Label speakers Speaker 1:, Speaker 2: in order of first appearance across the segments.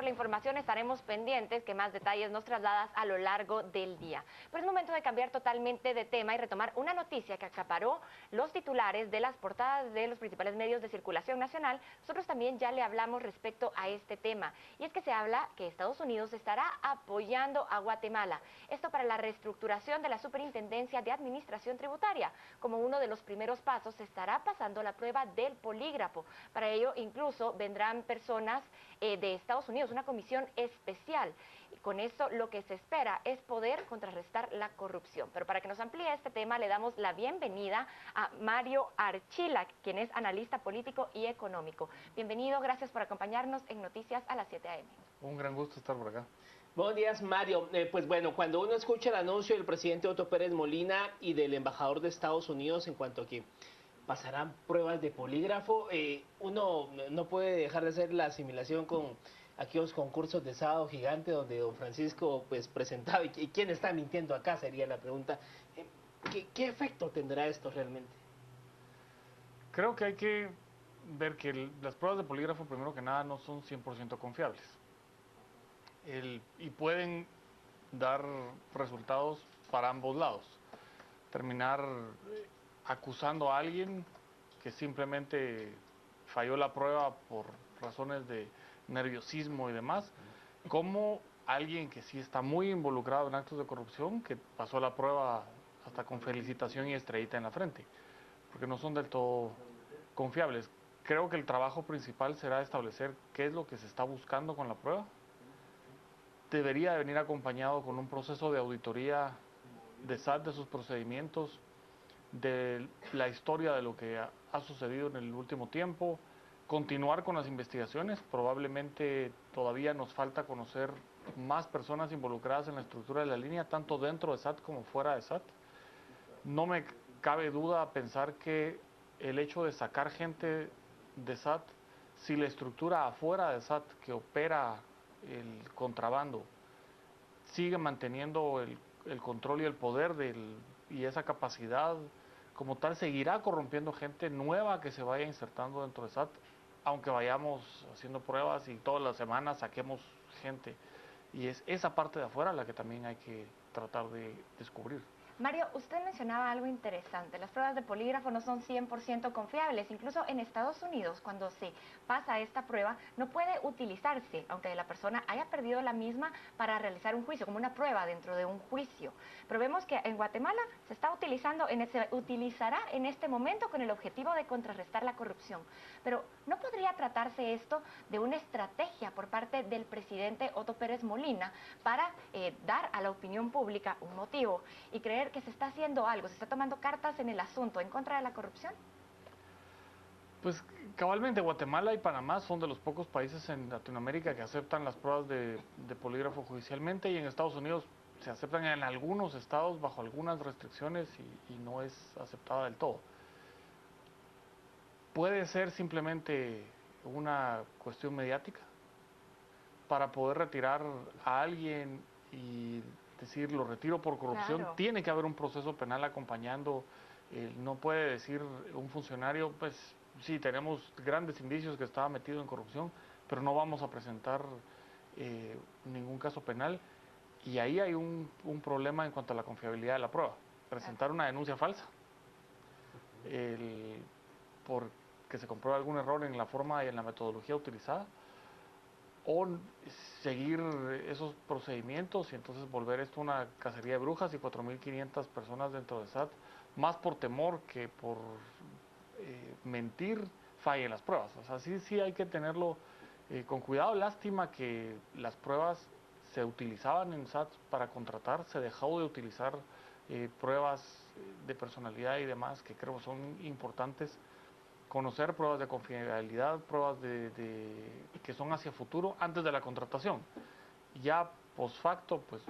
Speaker 1: por la información, estaremos pendientes que más detalles nos trasladas a lo largo del día. Pero es momento de cambiar totalmente de tema y retomar una noticia que acaparó los titulares de las portadas de los principales medios de circulación nacional. Nosotros también ya le hablamos respecto a este tema, y es que se habla que Estados Unidos estará apoyando a Guatemala. Esto para la reestructuración de la Superintendencia de Administración Tributaria. Como uno de los primeros pasos, se estará pasando la prueba del polígrafo. Para ello, incluso vendrán personas de Estados Unidos, una comisión especial. Y con esto lo que se espera es poder contrarrestar la corrupción. Pero para que nos amplíe este tema, le damos la bienvenida a Mario Archilac, quien es analista político y económico. Bienvenido, gracias por acompañarnos en Noticias a las 7 a.m.
Speaker 2: Un gran gusto estar por acá.
Speaker 3: Buenos días, Mario. Pues bueno, cuando uno escucha el anuncio del presidente Otto Pérez Molina y del embajador de Estados Unidos en cuanto a que pasarán pruebas de polígrafo, uno no puede dejar de hacer la asimilación con aquellos concursos de Sábado Gigante donde don Francisco pues presentaba, y quién está mintiendo acá sería la pregunta. ¿Qué efecto tendrá esto realmente?
Speaker 2: Creo que hay que ver que las pruebas de polígrafo, primero que nada, no son 100% confiables. Y pueden dar resultados para ambos lados. Terminar acusando a alguien que simplemente falló la prueba por razones de nerviosismo y demás, como alguien que sí está muy involucrado en actos de corrupción, que pasó la prueba hasta con felicitación y estrellita en la frente, porque no son del todo confiables. Creo que el trabajo principal será establecer qué es lo que se está buscando con la prueba. Debería de venir acompañado con un proceso de auditoría de SAT, de sus procedimientos, de la historia de lo que ha sucedido en el último tiempo, continuar con las investigaciones. Probablemente todavía nos falta conocer más personas involucradas en la estructura de la línea, tanto dentro de SAT como fuera de SAT. No me cabe duda pensar que el hecho de sacar gente de SAT, si la estructura afuera de SAT que opera el contrabando sigue manteniendo el control y el poder y esa capacidad como tal, seguirá corrompiendo gente nueva que se vaya insertando dentro de SAT, aunque vayamos haciendo pruebas y todas las semanas saquemos gente. Y es esa parte de afuera la que también hay que tratar de descubrir.
Speaker 1: Mario, usted mencionaba algo interesante. Las pruebas de polígrafo no son 100% confiables. Incluso en Estados Unidos, cuando se pasa esta prueba, no puede utilizarse, aunque la persona haya perdido la misma, para realizar un juicio, como una prueba dentro de un juicio. Pero vemos que en Guatemala se utilizará en este momento con el objetivo de contrarrestar la corrupción. Pero ¿no podría tratarse esto de una estrategia por parte del presidente Otto Pérez Molina para dar a la opinión pública un motivo y creer que se está haciendo algo, se está tomando cartas en el asunto en contra de la corrupción?
Speaker 2: Pues cabalmente Guatemala y Panamá son de los pocos países en Latinoamérica que aceptan las pruebas de polígrafo judicialmente, y en Estados Unidos se aceptan en algunos estados bajo algunas restricciones y no es aceptada del todo. Puede ser simplemente una cuestión mediática para poder retirar a alguien y decir lo retiro por corrupción.
Speaker 1: Claro.
Speaker 2: Tiene que haber un proceso penal acompañando. No puede decir un funcionario, pues sí, tenemos grandes indicios que estaba metido en corrupción, pero no vamos a presentar ningún caso penal. Y ahí hay un problema en cuanto a la confiabilidad de la prueba. Presentar una denuncia falsa porque se comprueba algún error en la forma y en la metodología utilizada, o seguir esos procedimientos y entonces volver esto una cacería de brujas y 4.500 personas dentro de SAT, más por temor que por mentir, fallen las pruebas. O sea, sí hay que tenerlo con cuidado. Lástima que las pruebas se utilizaban en SAT para contratar, se dejó de utilizar pruebas de personalidad y demás, que creo son importantes. Conocer pruebas de confiabilidad, pruebas que son hacia futuro antes de la contratación. Ya post facto, pues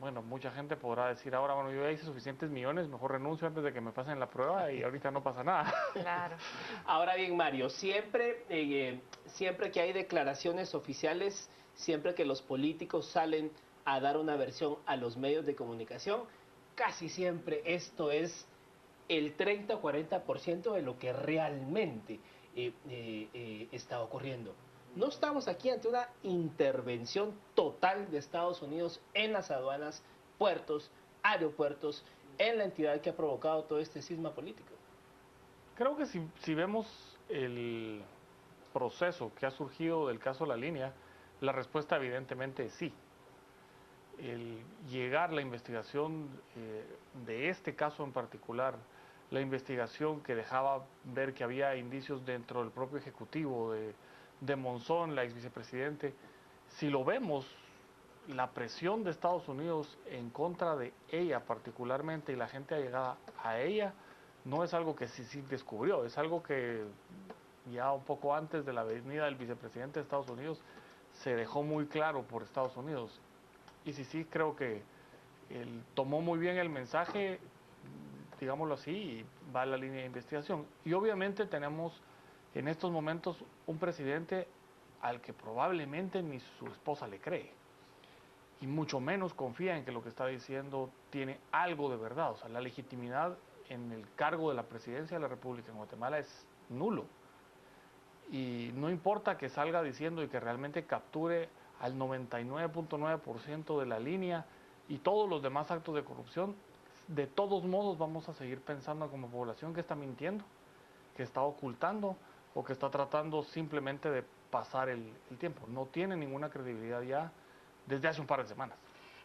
Speaker 2: bueno, mucha gente podrá decir ahora, bueno, yo ya hice suficientes millones, mejor renuncio antes de que me pasen la prueba y ahorita no pasa nada.
Speaker 1: Claro.
Speaker 3: Ahora bien, Mario, siempre que hay declaraciones oficiales, siempre que los políticos salen a dar una versión a los medios de comunicación, casi siempre esto es el 30 o 40% de lo que realmente está ocurriendo. No estamos aquí ante una intervención total de Estados Unidos en las aduanas, puertos, aeropuertos, en la entidad que ha provocado todo este cisma político.
Speaker 2: Creo que si vemos el proceso que ha surgido del caso La Línea, la respuesta evidentemente es sí. El llegar la investigación de este caso en particular, la investigación que dejaba ver que había indicios dentro del propio ejecutivo de Monzón, la ex vicepresidente, si lo vemos, la presión de Estados Unidos en contra de ella particularmente y la gente allegada a ella, no es algo que sí descubrió, es algo que ya un poco antes de la venida del vicepresidente de Estados Unidos se dejó muy claro por Estados Unidos. Y sí creo que él tomó muy bien el mensaje, digámoslo así, y va a la línea de investigación. Y obviamente tenemos en estos momentos un presidente al que probablemente ni su esposa le cree. Y mucho menos confía en que lo que está diciendo tiene algo de verdad. O sea, la legitimidad en el cargo de la presidencia de la República en Guatemala es nulo. Y no importa que salga diciendo y que realmente capture al 99.9% de la línea y todos los demás actos de corrupción, de todos modos vamos a seguir pensando como población que está mintiendo, que está ocultando o que está tratando simplemente de pasar el tiempo. No tiene ninguna credibilidad ya desde hace un par de semanas.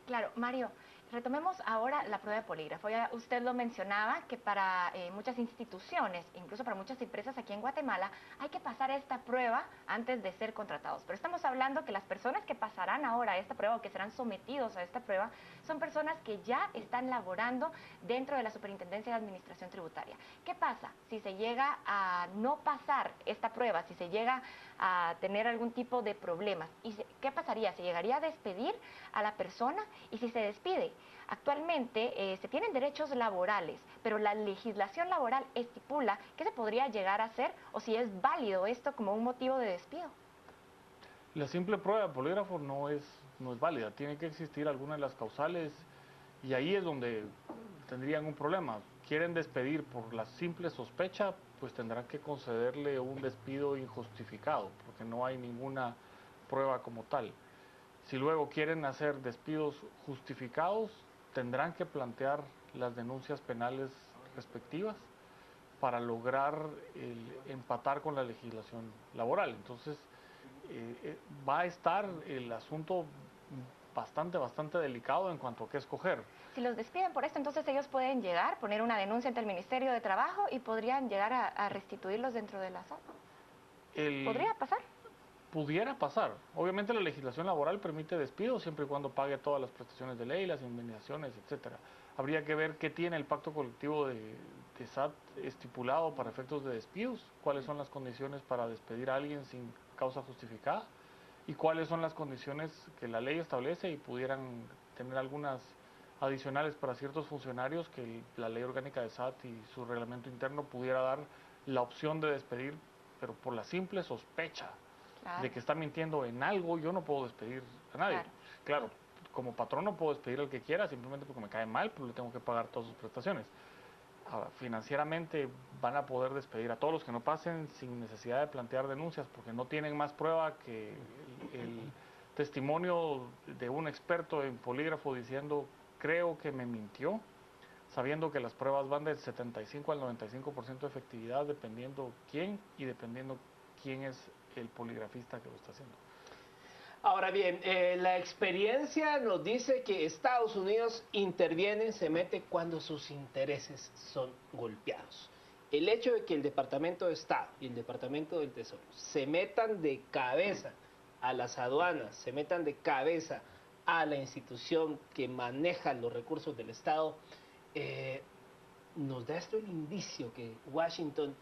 Speaker 1: Claro, Mario, retomemos ahora la prueba de polígrafo. Ya usted lo mencionaba que para muchas instituciones, incluso para muchas empresas aquí en Guatemala, hay que pasar esta prueba antes de ser contratados. Pero estamos hablando que las personas que pasarán ahora esta prueba o que serán sometidos a esta prueba son personas que ya están laborando dentro de la Superintendencia de Administración Tributaria. ¿Qué pasa si se llega a no pasar esta prueba, si se llega a tener algún tipo de problemas? ¿Y qué pasaría? ¿Se llegaría a despedir a la persona? Y si se despide, actualmente se tienen derechos laborales, pero la legislación laboral estipula qué se podría llegar a hacer o si es válido esto como un motivo de despido.
Speaker 2: La simple prueba de polígrafo no es válida, tiene que existir alguna de las causales y ahí es donde tendrían un problema. Quieren despedir por la simple sospecha, pues tendrán que concederle un despido injustificado, porque no hay ninguna prueba como tal. Si luego quieren hacer despidos justificados, tendrán que plantear las denuncias penales respectivas para lograr empatar con la legislación laboral. Entonces, va a estar el asunto bastante delicado en cuanto a qué escoger.
Speaker 1: Si los despiden por esto, entonces ellos pueden llegar, poner una denuncia ante el Ministerio de Trabajo y podrían llegar a restituirlos dentro de la sala. ¿Podría pasar?
Speaker 2: Pudiera pasar. Obviamente la legislación laboral permite despidos siempre y cuando pague todas las prestaciones de ley, las indemnizaciones, etcétera. Habría que ver qué tiene el pacto colectivo de SAT estipulado para efectos de despidos, cuáles son las condiciones para despedir a alguien sin causa justificada y cuáles son las condiciones que la ley establece y pudieran tener algunas adicionales para ciertos funcionarios que la ley orgánica de SAT y su reglamento interno pudiera dar la opción de despedir, pero por la simple sospecha de que está mintiendo en algo, yo no puedo despedir a nadie. Claro, como patrón no puedo despedir al que quiera, simplemente porque me cae mal, pero le tengo que pagar todas sus prestaciones. Ahora, financieramente van a poder despedir a todos los que no pasen sin necesidad de plantear denuncias, porque no tienen más prueba que el testimonio de un experto en polígrafo diciendo, creo que me mintió, sabiendo que las pruebas van del 75 al 95% de efectividad dependiendo quién y dependiendo quién es el poligrafista que lo está haciendo.
Speaker 3: Ahora bien, la experiencia nos dice que Estados Unidos interviene, se mete cuando sus intereses son golpeados. El hecho de que el Departamento de Estado y el Departamento del Tesoro se metan de cabeza a las aduanas, se metan de cabeza a la institución que maneja los recursos del Estado, nos da esto el indicio que Washington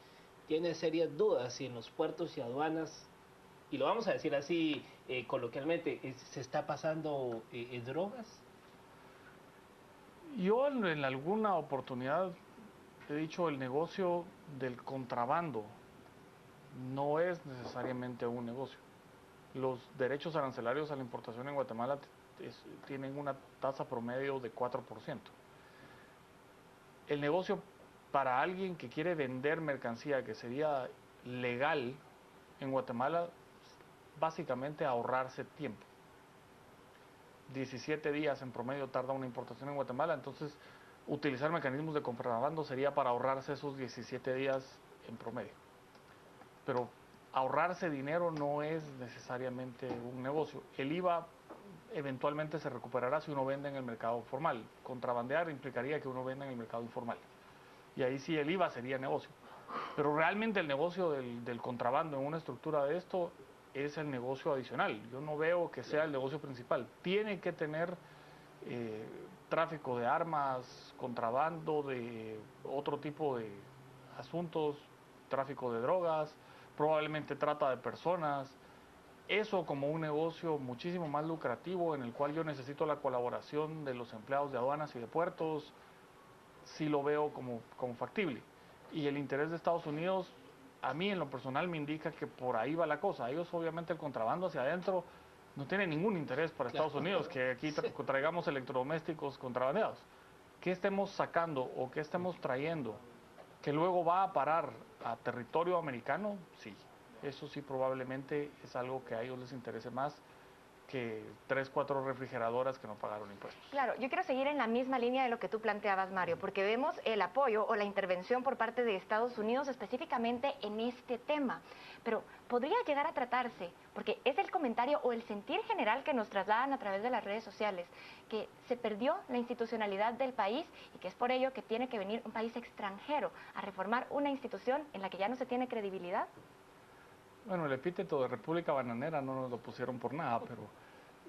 Speaker 3: tiene serias dudas si en los puertos y aduanas, y lo vamos a decir así coloquialmente, se está pasando drogas.
Speaker 2: Yo en alguna oportunidad he dicho el negocio del contrabando no es necesariamente un negocio. Los derechos arancelarios a la importación en Guatemala tienen una tasa promedio de 4%. El negocio para alguien que quiere vender mercancía que sería legal en Guatemala básicamente ahorrarse tiempo. 17 días en promedio tarda una importación en Guatemala, entonces utilizar mecanismos de contrabando sería para ahorrarse esos 17 días en promedio. Pero ahorrarse dinero no es necesariamente un negocio. El IVA eventualmente se recuperará si uno vende en el mercado formal. Contrabandear implicaría que uno venda en el mercado informal. Y ahí sí el IVA sería negocio. Pero realmente el negocio del contrabando en una estructura de esto es el negocio adicional. Yo no veo que sea el negocio principal. Tiene que tener tráfico de armas, contrabando de otro tipo de asuntos, tráfico de drogas, probablemente trata de personas. Eso como un negocio muchísimo más lucrativo en el cual yo necesito la colaboración de los empleados de aduanas y de puertos, sí lo veo como factible. Y el interés de Estados Unidos, a mí en lo personal me indica que por ahí va la cosa. Ellos obviamente el contrabando hacia adentro no tiene ningún interés para Estados Unidos, que aquí traigamos electrodomésticos contrabandeados. ¿Qué estemos sacando o qué estemos trayendo que luego va a parar a territorio americano? Sí, eso sí probablemente es algo que a ellos les interese más que 3, 4 refrigeradoras que no pagaron impuestos.
Speaker 1: Claro, yo quiero seguir en la misma línea de lo que tú planteabas, Mario, porque vemos el apoyo o la intervención por parte de Estados Unidos específicamente en este tema. Pero podría llegar a tratarse, porque es el comentario o el sentir general que nos trasladan a través de las redes sociales, que se perdió la institucionalidad del país y que es por ello que tiene que venir un país extranjero a reformar una institución en la que ya no se tiene credibilidad.
Speaker 2: Bueno, el epíteto de República Bananera no nos lo pusieron por nada, pero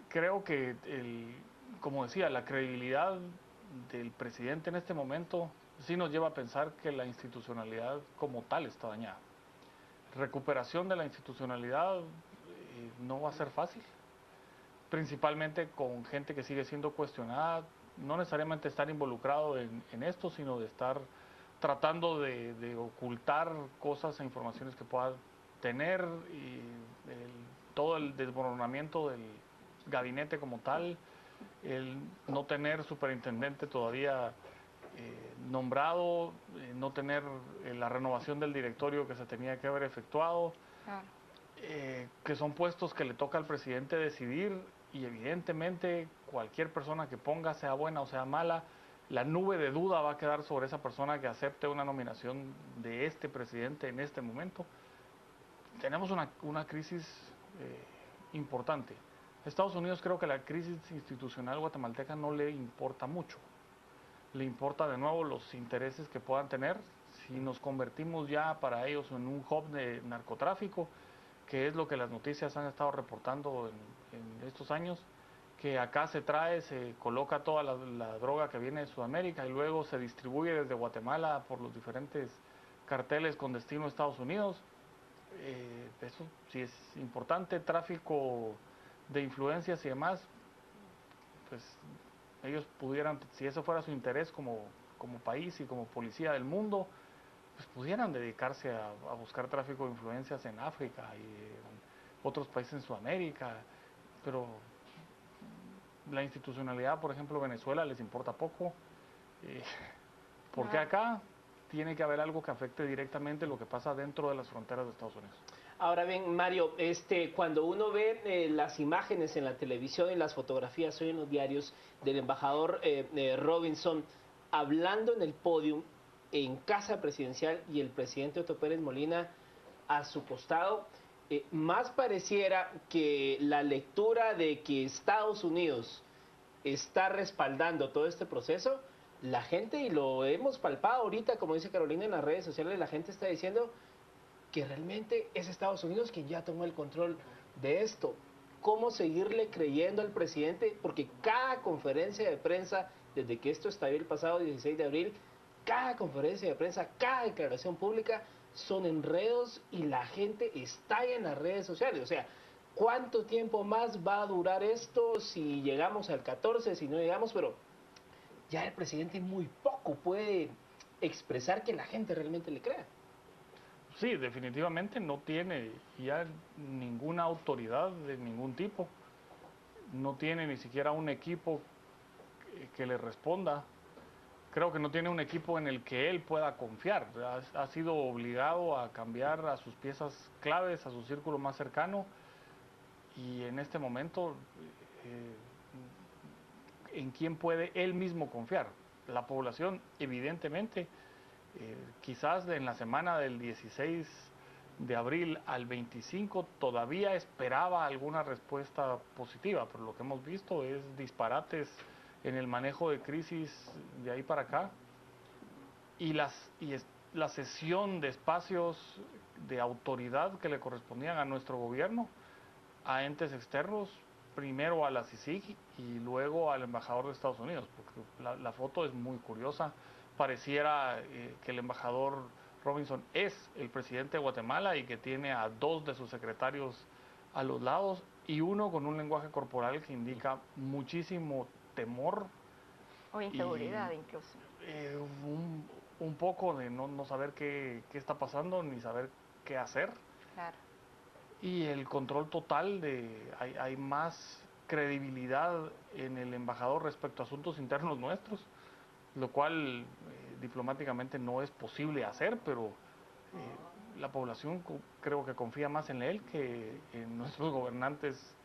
Speaker 2: creo que, como decía, la credibilidad del presidente en este momento sí nos lleva a pensar que la institucionalidad como tal está dañada. Recuperación de la institucionalidad no va a ser fácil, principalmente con gente que sigue siendo cuestionada, no necesariamente estar involucrado en esto, sino de estar tratando de ocultar cosas e informaciones que pueda tener, y todo el desmoronamiento del gabinete como tal, el no tener superintendente todavía nombrado, no tener la renovación del directorio que se tenía que haber efectuado, que son puestos que le toca al presidente decidir, y evidentemente cualquier persona que ponga, sea buena o sea mala, la nube de duda va a quedar sobre esa persona que acepte una nominación de este presidente en este momento. Tenemos una crisis importante. Estados Unidos, creo que la crisis institucional guatemalteca no le importa mucho. Le importa de nuevo los intereses que puedan tener. Si nos convertimos ya para ellos en un hub de narcotráfico, que es lo que las noticias han estado reportando en estos años, que acá se trae, se coloca toda la droga que viene de Sudamérica y luego se distribuye desde Guatemala por los diferentes carteles con destino a Estados Unidos. Eso sí es importante. Tráfico de influencias y demás, pues ellos pudieran, si eso fuera su interés como país y como policía del mundo, pues pudieran dedicarse a buscar tráfico de influencias en África y en otros países en Sudamérica, pero la institucionalidad, por ejemplo, Venezuela les importa poco, porque acá tiene que haber algo que afecte directamente lo que pasa dentro de las fronteras de Estados Unidos.
Speaker 3: Ahora bien, Mario, cuando uno ve las imágenes en la televisión y las fotografías hoy en los diarios del embajador Robinson hablando en el podium en Casa Presidencial y el presidente Otto Pérez Molina a su costado, más pareciera que la lectura de que Estados Unidos está respaldando todo este proceso, la gente, y lo hemos palpado ahorita, como dice Carolina en las redes sociales, la gente está diciendo que realmente es Estados Unidos quien ya tomó el control de esto. ¿Cómo seguirle creyendo al presidente? Porque cada conferencia de prensa, desde que esto estalló el pasado 16 de abril, cada conferencia de prensa, cada declaración pública son enredos y la gente estalla en las redes sociales. O sea, ¿cuánto tiempo más va a durar esto? Si llegamos al 14, si no llegamos, pero ya el presidente muy poco puede expresar que la gente realmente le crea.
Speaker 2: Sí, definitivamente no tiene ya ninguna autoridad de ningún tipo, no tiene ni siquiera un equipo que le responda. Creo que no tiene un equipo en el que él pueda confiar. Ha sido obligado a cambiar a sus piezas claves, a su círculo más cercano, y en este momento en quién puede él mismo confiar. La población, evidentemente, quizás en la semana del 16 de abril al 25 todavía esperaba alguna respuesta positiva, pero lo que hemos visto es disparates en el manejo de crisis de ahí para acá y la cesión de espacios de autoridad que le correspondían a nuestro gobierno a entes externos, primero a la CICIG y luego al embajador de Estados Unidos, porque la foto es muy curiosa. Pareciera que el embajador Robinson es el presidente de Guatemala y que tiene a dos de sus secretarios a los lados y uno con un lenguaje corporal que indica muchísimo temor.
Speaker 1: O inseguridad incluso.
Speaker 2: Un poco de no saber qué está pasando ni saber qué hacer.
Speaker 1: Claro.
Speaker 2: Y el control total hay más credibilidad en el embajador respecto a asuntos internos nuestros, lo cual diplomáticamente no es posible hacer, pero la población creo que confía más en él que en nuestros gobernantes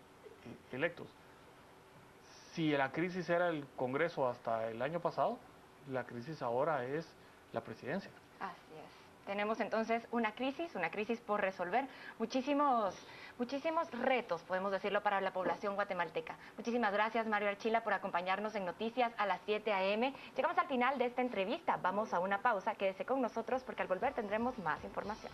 Speaker 2: electos. Si la crisis era el Congreso hasta el año pasado, la crisis ahora es la presidencia.
Speaker 1: Así es. Tenemos entonces una crisis por resolver, muchísimos retos, podemos decirlo, para la población guatemalteca. Muchísimas gracias, Mario Archila, por acompañarnos en Noticias a las 7 a.m. Llegamos al final de esta entrevista. Vamos a una pausa. Quédese con nosotros porque al volver tendremos más información.